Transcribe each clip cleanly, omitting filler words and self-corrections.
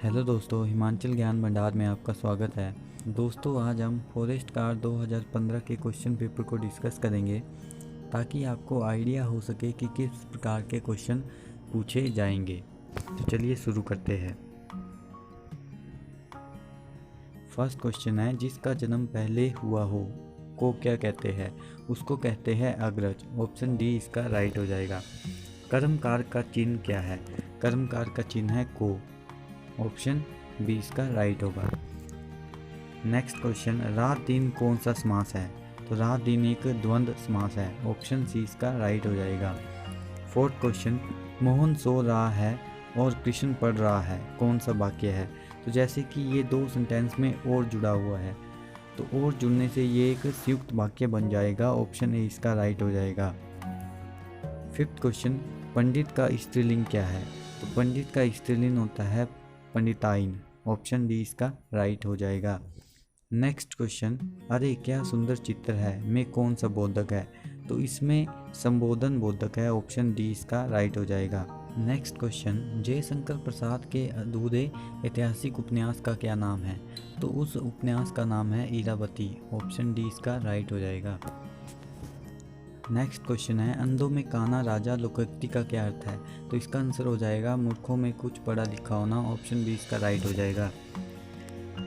Hello दोस्तों, हिमाचल ज्ञान भंडार में आपका स्वागत है। दोस्तों, आज हम फॉरेस्ट गार्ड 2015 के क्वेश्चन पेपर को डिस्कस करेंगे ताकि आपको आइडिया हो सके कि किस प्रकार के क्वेश्चन पूछे जाएंगे। तो चलिए शुरू करते हैं। फर्स्ट क्वेश्चन है, जिसका जन्म पहले हुआ हो को क्या कहते हैं? उसको कहते हैं अग्रज। ऑप्शन डी इसका राइट हो जाएगा। कर्मकार का चिन्ह क्या है? कर्मकार का चिन्ह है को। ऑप्शन बी इसका राइट होगा। नेक्स्ट क्वेश्चन, रात दिन कौन सा समास है? तो रात दिन एक द्वंद्व समास है। ऑप्शन सी इसका राइट हो जाएगा। फोर्थ क्वेश्चन, मोहन सो रहा है और कृष्ण पढ़ रहा है, कौन सा वाक्य है? तो जैसे कि ये दो सेंटेंस में और जुड़ा हुआ है, तो और जुड़ने से ये एक संयुक्त वाक्य बन जाएगा। ऑप्शन ए इसका राइट हो जाएगा। फिफ्थ क्वेश्चन, पंडित का स्त्रीलिंग क्या है? तो पंडित का स्त्रीलिंग होता है पंडिताइन। ऑप्शन डी इसका राइट हो जाएगा। नेक्स्ट क्वेश्चन, अरे क्या सुंदर चित्र है में कौन सा बोधक है? तो इसमें संबोधन बोधक है। ऑप्शन डी इसका राइट हो जाएगा। नेक्स्ट क्वेश्चन, जयशंकर प्रसाद के अधूरे ऐतिहासिक उपन्यास का क्या नाम है? तो उस उपन्यास का नाम है इरावती। ऑप्शन डी इसका राइट हो जाएगा। नेक्स्ट क्वेश्चन है, अंधों में काना राजा लोकोक्ति का क्या अर्थ है? तो इसका आंसर हो जाएगा मूर्खों में कुछ पढ़ा लिखा होना। ऑप्शन बी इसका राइट हो जाएगा।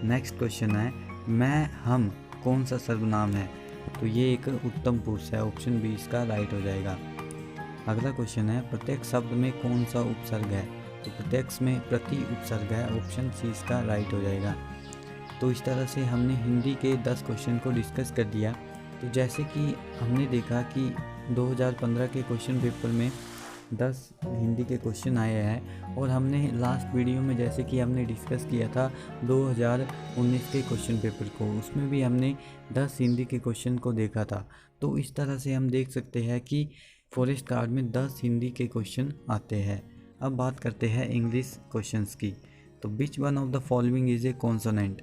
नेक्स्ट क्वेश्चन है, मैं हम कौन सा सर्वनाम है? तो ये एक उत्तम पुरुष है। ऑप्शन बी इसका राइट हो जाएगा। अगला क्वेश्चन है, प्रत्येक शब्द में कौन सा उपसर्ग है? तो प्रत्येक में प्रति उपसर्ग है। ऑप्शन सी इसका राइट हो जाएगा। तो इस तरह से हमने हिंदी के 10 क्वेश्चन को डिस्कस कर दिया। तो जैसे कि हमने देखा कि 2015 के क्वेश्चन पेपर में 10 हिंदी के क्वेश्चन आए हैं, और हमने लास्ट वीडियो में जैसे कि हमने डिस्कस किया था 2019 के क्वेश्चन पेपर को, उसमें भी हमने 10 हिंदी के क्वेश्चन को देखा था। तो इस तरह से हम देख सकते हैं कि फॉरेस्ट गार्ड में 10 हिंदी के क्वेश्चन आते हैं। अब बात करते हैं इंग्लिश क्वेश्चंस की। तो विच one of the following is A consonant?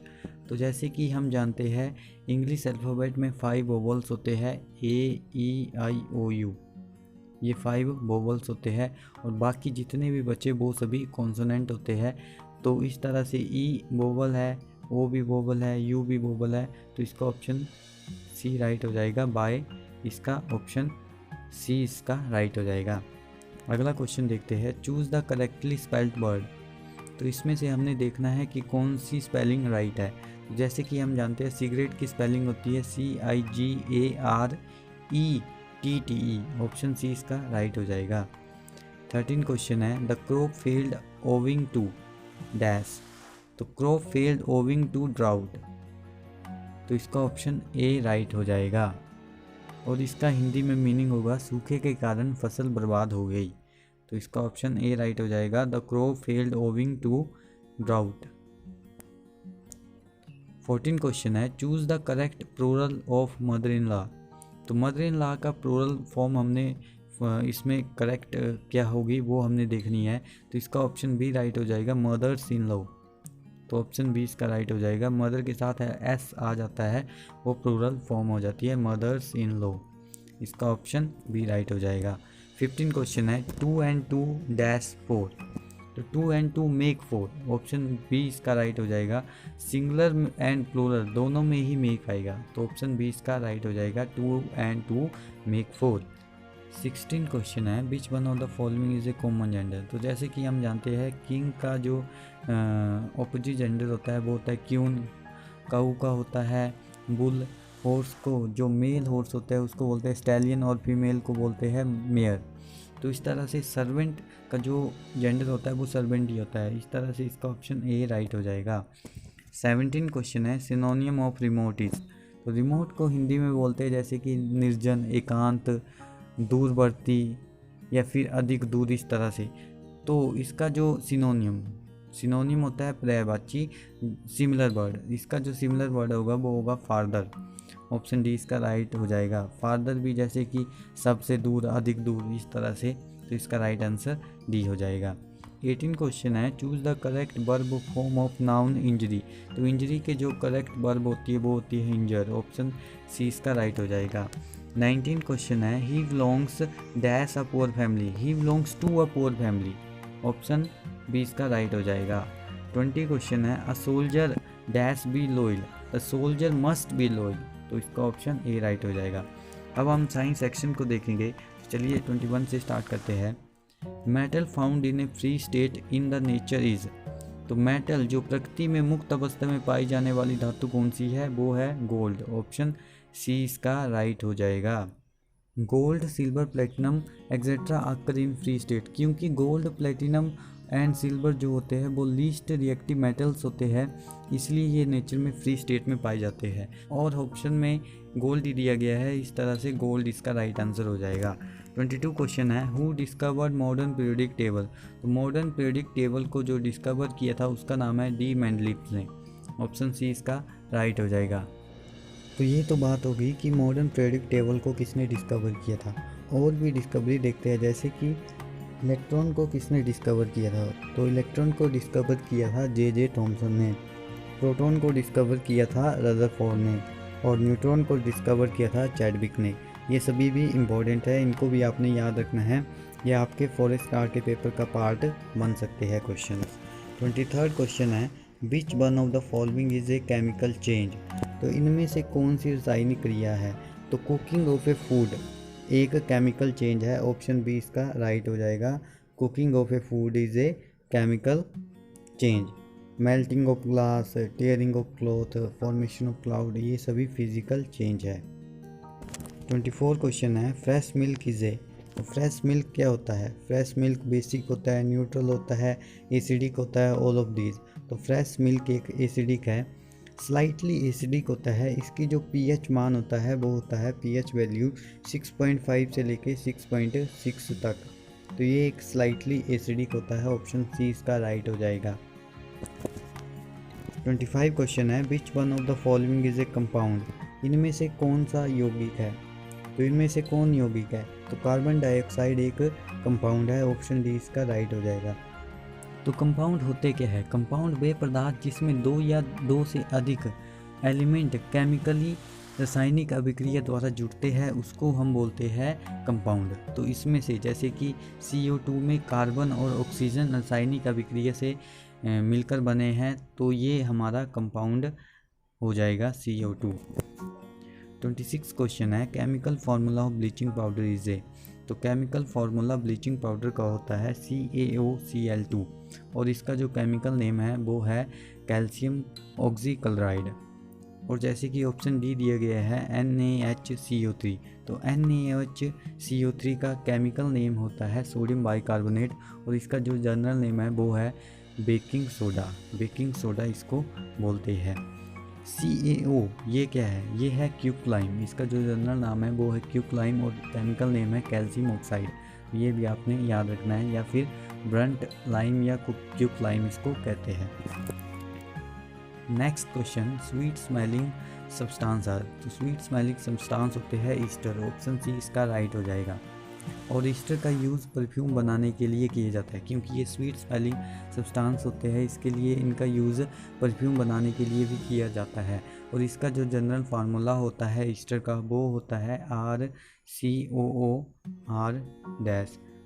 तो जैसे कि हम जानते हैं इंग्लिश अल्फ़ाबेट में 5 वोवल्स होते हैं, ए ई आई ओ यू, ये 5 वोवल्स होते हैं, और बाकी जितने भी बचे वो सभी कॉन्सोनेंट होते हैं। तो इस तरह से ई वोवल है, ओ भी वोवल है, यू भी वोवल है। तो इसका ऑप्शन सी राइट हो जाएगा। बाय इसका ऑप्शन सी इसका राइट हो जाएगा। अगला क्वेश्चन देखते हैं, choose the correctly spelled word. तो इसमें से हमने देखना है कि कौन सी स्पेलिंग राइट है। जैसे कि हम जानते हैं सिगरेट की स्पेलिंग होती है CIGARETTE। ऑप्शन सी इसका राइट हो जाएगा। 13 क्वेश्चन है, the crop failed owing to dash. तो crop failed owing to drought. तो इसका ऑप्शन ए राइट हो जाएगा, और इसका हिंदी में मीनिंग होगा सूखे के कारण फसल बर्बाद हो गई। तो इसका ऑप्शन ए राइट हो जाएगा, the crop failed owing to drought. 14 question है, choose the correct plural of mother in law. तो मदर इन लॉ का प्लूरल फॉर्म हमने इसमें करेक्ट क्या होगी वो हमने देखनी है। तो इसका ऑप्शन बी राइट हो जाएगा, मदर्स इन लॉ। तो ऑप्शन बी इसका राइट हो जाएगा। मदर के साथ एस आ जाता है, वो प्लूरल फॉर्म हो जाती है मदर्स इन लॉ। इसका ऑप्शन बी राइट हो जाएगा। 15 क्वेश्चन है, 2 and 2 डैश 4। तो 2 and 2 मेक 4। ऑप्शन बी इसका राइट हो जाएगा। सिंगुलर एंड प्लूरल दोनों में ही मेक आएगा, तो ऑप्शन बी इसका राइट हो जाएगा, 2 and 2 मेक 4। 16 क्वेश्चन है, which one of the following is A common gender. तो जैसे कि हम जानते हैं किंग का जो ऑपोजिट जेंडर होता है वो होता है क्यून, काऊ का होता है बुल, हॉर्स को जो मेल हॉर्स होता है उसको बोलते हैं स्टैलियन, और फीमेल को बोलते हैं मेयर। तो इस तरह से सर्वेंट का जो जेंडर होता है वो सर्वेंट ही होता है। इस तरह से इसका ऑप्शन ए राइट हो जाएगा। 17 क्वेश्चन है, सिनोनियम ऑफ रिमोट इज। तो रिमोट को हिंदी में बोलते हैं जैसे कि निर्जन, एकांत, दूरवर्ती, या फिर अधिक दूर, इस तरह से। तो इसका जो सिनोनियम होता है पर्यायवाची सिमिलर वर्ड। इसका जो सिमिलर वर्ड होगा वो होगा फार्दर। ऑप्शन डी इसका राइट हो जाएगा। फार्दर भी जैसे कि सबसे दूर, अधिक दूर, इस तरह से। तो इसका राइट आंसर डी हो जाएगा। 18 क्वेश्चन है, choose the correct verb form of noun injury. तो इंजरी के जो करेक्ट वर्ब होती है वो होती है इंजर। ऑप्शन सी इसका राइट हो जाएगा। 19 क्वेश्चन है, he belongs dash a poor family. He belongs to a poor family. Option B इसका राइट हो जाएगा। 20 क्वेश्चन है, a soldier dash be loyal, the soldier must be loyal, तो इसका ऑप्शन ए राइट हो जाएगा। अब हम साइंस सेक्शन को देखेंगे, तो चलिए 21 से स्टार्ट करते हैं। Metal found in A free state in the nature is, तो मेटल जो प्रकृति में मुक्त अवस्था में पाई जाने वाली धातु कौन सी है, वो है गोल्ड, ऑप्शन सी इसका राइट हो जाएगा। गोल्ड, सिल्वर, प्लेटिनम एक्सेट्रा आकर इन फ्री स्टेट, क्योंकि गोल्ड, प्लेटिनम एंड सिल्वर जो होते हैं वो लीस्ट रिएक्टिव मेटल्स होते हैं, इसलिए ये नेचर में फ्री स्टेट में पाए जाते हैं, और ऑप्शन में गोल्ड ही दिया गया है, इस तरह से गोल्ड इसका राइट आंसर हो जाएगा। 22 क्वेश्चन है, who discovered modern periodic table, तो मॉडर्न पीरियोडिक टेबल को जो डिस्कवर किया था उसका नाम है डी मेंडलीफ ने, ऑप्शन सी इसका राइट हो जाएगा। तो ये तो बात होगी कि मॉडर्न पीरियोडिक टेबल को किसने डिस्कवर किया था, और भी डिस्कवरी देखते हैं, जैसे कि इलेक्ट्रॉन को किसने डिस्कवर किया था, तो इलेक्ट्रॉन को डिस्कवर किया था जे थॉमसन ने, प्रोटॉन को डिस्कवर किया था रदरफोर्ड ने, और न्यूट्रॉन को डिस्कवर किया था चैडविक ने। ये सभी भी इम्पोर्टेंट है, इनको भी आपने याद रखना है, ये आपके फॉरेस्ट गार्ड के पेपर का पार्ट बन सकते हैं क्वेश्चन। 23rd क्वेश्चन है, which one of the following is a chemical change, तो इनमें से कौन सी रासायनिक क्रिया है, तो कुकिंग ऑफ ए फूड एक केमिकल चेंज है, ऑप्शन बी इसका राइट हो जाएगा। Cooking of a food is a chemical change. Melting of glass, tearing of cloth, formation of cloud, ये सभी फिजिकल चेंज है। 24 क्वेश्चन है, फ्रेश मिल्क इज ए, तो फ्रेश मिल्क क्या होता है, फ्रेश मिल्क बेसिक होता है, न्यूट्रल होता है, एसिडिक होता है, ऑल ऑफ दीज, तो फ्रेश मिल्क एक एसिडिक है, स्लाइटली एसिडिक होता है, इसकी जो पीएच मान होता है वो होता है पीएच वैल्यू 6.5 से लेके 6.6 तक, तो ये एक स्लाइटली एसिडिक होता है, ऑप्शन सी इसका राइट हो जाएगा। 25 क्वेश्चन है, which one of the following is A compound, इनमें से कौन सा यौगिक है, तो इनमें से कौन यौगिक है, तो कार्बन डाइऑक्साइड एक कंपाउंड है, ऑप्शन डी इसका राइट हो जाएगा। तो कंपाउंड होते क्या है, कंपाउंड वे पदार्थ जिसमें दो या दो से अधिक एलिमेंट केमिकली रासायनिक अभिक्रिया द्वारा जुड़ते हैं उसको हम बोलते हैं कंपाउंड। तो इसमें से जैसे कि CO2 में कार्बन और ऑक्सीजन रासायनिक अभिक्रिया से मिलकर बने हैं, तो ये हमारा कंपाउंड हो जाएगा CO2। 26 क्वेश्चन है, chemical formula of bleaching powder is a, तो केमिकल फार्मूला ब्लीचिंग पाउडर का होता है CaOCl2, और इसका जो केमिकल नेम है वो है कैल्शियम ऑक्सीक्लोराइड, और जैसे कि ऑप्शन डी दिया गया है NaHCO3, तो NaHCO3 का केमिकल नेम होता है सोडियम बाइकार्बोनेट, और इसका जो जनरल नेम है वो है बेकिंग सोडा, बेकिंग सोडा इसको बोलते हैं। CaO ये क्या है, ये है क्यूक्लाइम, इसका जो जनरल नाम है वो है क्यूक्लाइम, और केमिकल नेम है कैल्शियम ऑक्साइड, ये भी आपने याद रखना है, या फिर ब्रंट लाइम या क्यूक्लाइम इसको कहते हैं। Next question, sweet smelling substance are, तो स्वीट स्मेलिंग सब्सटेंस होते हैं ईस्टर, ऑप्शन सी इसका राइट हो जाएगा। और ईस्टर का यूज़ परफ्यूम बनाने के लिए किया जाता है, क्योंकि ये स्वीट स्मेलिंग सब्सटेंस होते हैं, इसके लिए इनका यूज़ परफ्यूम बनाने के लिए भी किया जाता है, और इसका जो जनरल फार्मूला होता है ईस्टर का वो होता है RCOOR-,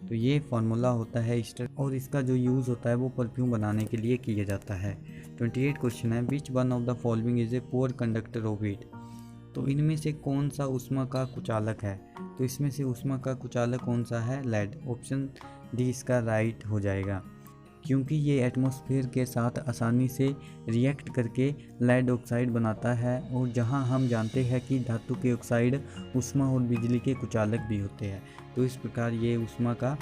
तो ये फार्मूला होता है ईस्टर, और इसका जो यूज़ होता है वो परफ्यूम बनाने के लिए किया जाता है। 28 क्वेश्चन है, which one of the following is a poor conductor of heat, तो इनमें से कौन सा ऊष्मा का कुचालक है, तो इसमें से ऊष्मा का कुचालक कौन सा है, लेड, ऑप्शन डी इसका राइट हो जाएगा, क्योंकि ये एटमॉस्फेयर के साथ आसानी से रिएक्ट करके लेड ऑक्साइड बनाता है, और जहां हम जानते हैं कि धातु के ऑक्साइड ऊष्मा और बिजली के कुचालक भी होते हैं, तो इस प्रकार ये ऊष्मा का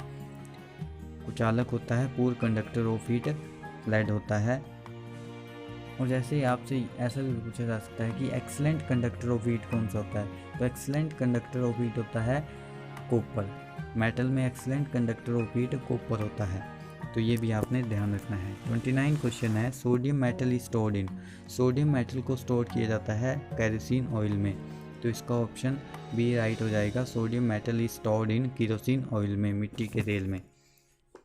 कुचालक होता है, poor conductor of heat lead होता है। और जैसे आपसे ऐसा भी पूछा जा सकता है कि एक्सीलेंट कंडक्टर ऑफ हीट कौन सा होता है, तो एक्सीलेंट कंडक्टर ऑफ हीट होता है कॉपर, मेटल में excellent conductor of heat copper होता है, तो ये भी आपने ध्यान रखना है। 29 क्वेश्चन है, sodium metal is stored in, sodium metal को स्टोर किया जाता है केरोसिन ऑयल में, तो इसका ऑप्शन बी राइट हो जाएगा, sodium metal is stored in kerosene oil में, मिट्टी के तेल में।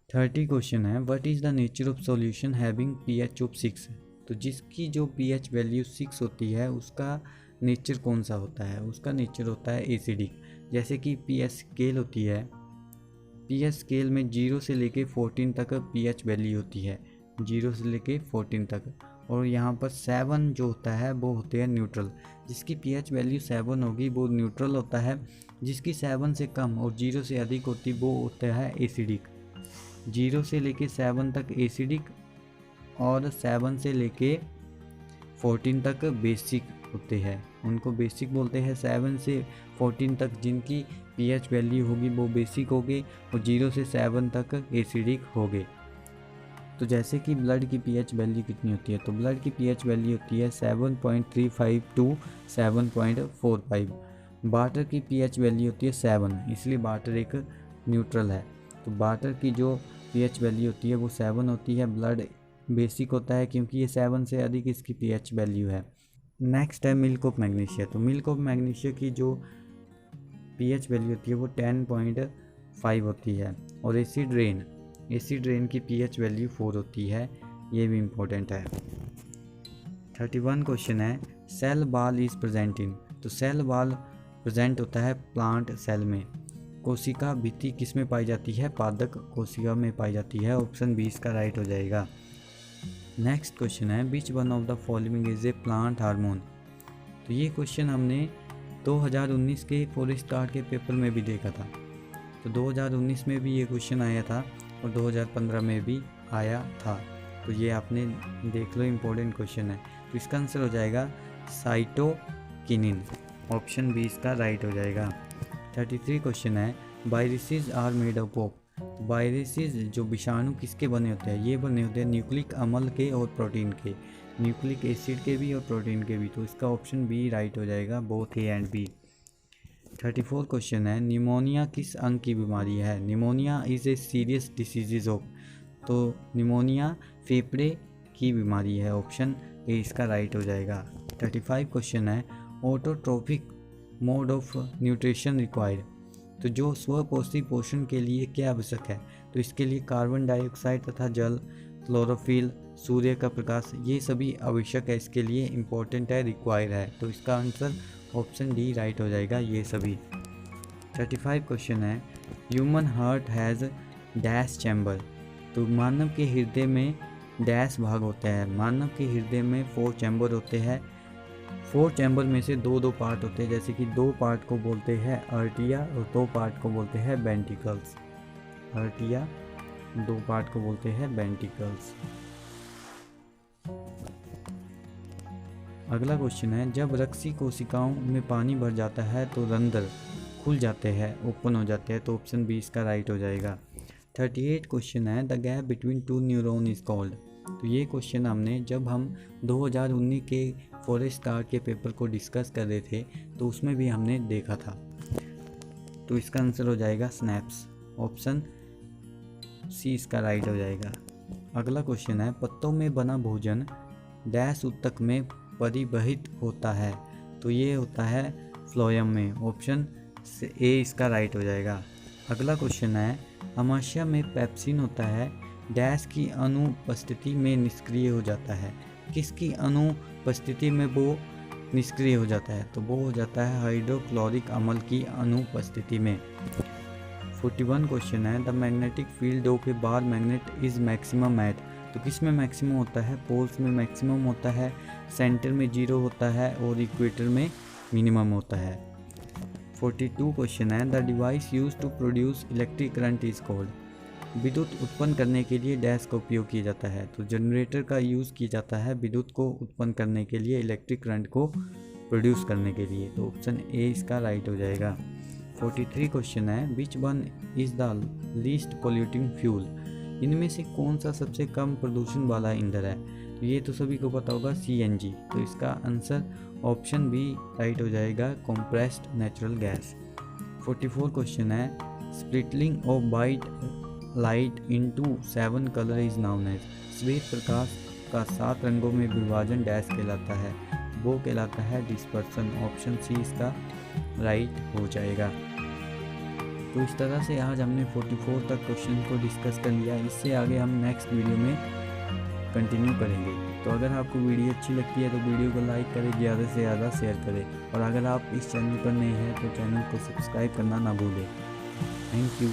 30 क्वेश्चन है, what is the nature of solution having pH of 6, तो जिसकी जो pH वैल्यू 6 होती है उसका नेचर कौन सा होता है, उसका नेचर होता है एसिडिक। जैसे कि pH स्केल होती है, pH स्केल में 0 से लेके 14 तक pH वैल्यू होती है, 0 से लेके 14 तक। और यहाँ पर 7 जो होता है वो होते हैं न्यूट्रल। जिसकी pH वैल्यू 7 होगी वो न्यूट्रल होता है, जिसकी 7 से कम और 0 से अधिक होती वो होता है एसिडिक। 0 से लेके 7 तक एसिडिक और 7 से लेके 14 तक बेसिक होते हैं, उनको बेसिक बोलते हैं। 7 से 14 तक जिनकी pH वैल्यू होगी वो बेसिक होगी और 0 से 7 तक एसिडिक होगे। तो जैसे कि ब्लड की pH वैल्यू कितनी होती है, तो ब्लड की pH वैल्यू होती है 7.35 टू 7.45। वाटर की pH वैल्यू होती है 7, इसलिए वाटर एक न्यूट्रल है। तो वाटर की जो pH वैल्यू होती है वो 7 होती है। ब्लड बेसिक होता है क्योंकि ये 7 से अधिक इसकी pH वैल्यू है। नेक्स्ट है मिल्क ऑफ मैग्नीशिया। तो मिल्क ऑफ मैग्नीशिया की जो pH वैल्यू होती है वो 10.5 होती है। और एसिड रेन की pH वैल्यू 4 होती है, ये भी इम्पोर्टेंट है। 31 क्वेश्चन है cell wall is present in. तो सेल वॉल प्रेजेंट होता है प्लांट सेल में। कोशिका भित्ति किस में पाई जाती है, पादप कोशिका में पाई जाती है। ऑप्शन 20 का राइट हो जाएगा। नेक्स्ट क्वेश्चन है which one of the following is A plant hormone. तो ये क्वेश्चन हमने 2019 के फॉरेस्ट गार्ड के पेपर में भी देखा था। तो 2019 में भी ये क्वेश्चन आया था और 2015 में भी आया था। तो ये आपने देख लो, इम्पोर्टेंट क्वेश्चन है। तो इसका आंसर हो जाएगा साइटोकिनिन। ऑप्शन 20 का राइट हो जाएगा। 33 क्वेश्चन है viruses are made up of. Viruses जो विषाणु किसके बने होते हैं, ये बने होते हैं न्यूक्लिक अम्ल के और प्रोटीन के, न्यूक्लिक एसिड के भी और प्रोटीन के भी। तो इसका ऑप्शन बी राइट हो जाएगा, both A and B. 34 question है निमोनिया किस अंग की बीमारी है। Pneumonia is a serious disease of. तो निमोनिया फेफड़े की बीमारी है। ऑप्शन ए इसका राइट हो जाएगा। 35 क्वेश्चन है autotrophic mode of nutrition required. तो जो स्वपोषी पोषण के लिए क्या आवश्यक है, तो इसके लिए कार्बन डाइऑक्साइड तथा जल, क्लोरोफिल, सूर्य का प्रकाश, ये सभी आवश्यक है। इसके लिए इम्पोर्टेंट है, रिक्वायर है। तो इसका आंसर ऑप्शन डी राइट हो जाएगा, ये सभी। 35 क्वेश्चन है human heart has dash chamber. तो मानव के हृदय में डैश भाग होते हैं। मानव के हृदय में 4 चैम्बर होते हैं। 4 चैम्बर में से 2 पार्ट होते हैं, जैसे कि 2 पार्ट को बोलते हैं आर्टिया और 2 पार्ट को बोलते हैं वेंट्रिकल्स। आर्टिया, 2 पार्ट को बोलते हैं वेंट्रिकल्स। अगला क्वेश्चन है जब रक्सी कोशिकाओं में पानी भर जाता है तो रंध्र खुल जाते हैं, ओपन हो जाते हैं। तो ऑप्शन 20 का राइट हो जाएगा। 38 क्वेश्चन है the gap between 2 neuron is called. तो ये क्वेश्चन हमने जब हम 2019 के फॉरेस्ट गार्ड के पेपर को डिस्कस कर रहे थे तो उसमें भी हमने देखा था। तो इसका आंसर हो जाएगा स्नैप्स। ऑप्शन सी इसका राइट हो जाएगा। अगला क्वेश्चन है पत्तों में बना भोजन डैश ऊतक में परिवहित होता है। तो ये होता है फ्लोएम में। ऑप्शन ए इसका राइट हो जाएगा। अगला क्वेश्चन है अमाशय में पेप्सिन होता है डैश की अनुपस्थिति में निष्क्रिय हो जाता है। किसकी अनुपस्थिति में वो निष्क्रिय हो जाता है, तो वो हो जाता है हाइड्रोक्लोरिक अम्ल की अनुपस्थिति में। 41 क्वेश्चन है the magnetic field of a bar magnet is maximum at. तो किस में मैक्सिमम होता है, पोल्स में मैक्सिमम होता है, सेंटर में 0 होता है और इक्वेटर में मिनिमम होता है। 42 क्वेश्चन है the device use to produce electric current is called. विद्युत उत्पन्न करने के लिए डैश का उपयोग किया जाता है। तो जनरेटर का यूज़ किया जाता है विद्युत को उत्पन्न करने के लिए, इलेक्ट्रिक करंट को प्रोड्यूस करने के लिए। तो ऑप्शन ए इसका राइट हो जाएगा। 43 क्वेश्चन है which one is the least polluting fuel. इनमें से कौन सा सबसे कम प्रदूषण वाला ईंधन है। तो ये तो सभी को पता होगा CNG। तो इसका आंसर ऑप्शन बी राइट हो जाएगा, कंप्रेस्ड नेचुरल गैस। 44 क्वेश्चन है splitting of white light into 7 colour is known as. श्वेत प्रकाश का 7 रंगों में विभाजन डैश कहलाता है, वो कहलाता है डिस्पर्सन। ऑप्शन सी इसका राइट हो जाएगा। तो इस तरह से आज हमने 44 तक क्वेश्चन को डिस्कस कर लिया। इससे आगे हम नेक्स्ट वीडियो में कंटिन्यू करेंगे। तो अगर आपको वीडियो अच्छी लगती है तो वीडियो को लाइक करें, ज़्यादा से ज़्यादा शेयर करें और अगर आप इस चैनल पर नए हैं तो चैनल को सब्सक्राइब करना ना भूलें। Thank you.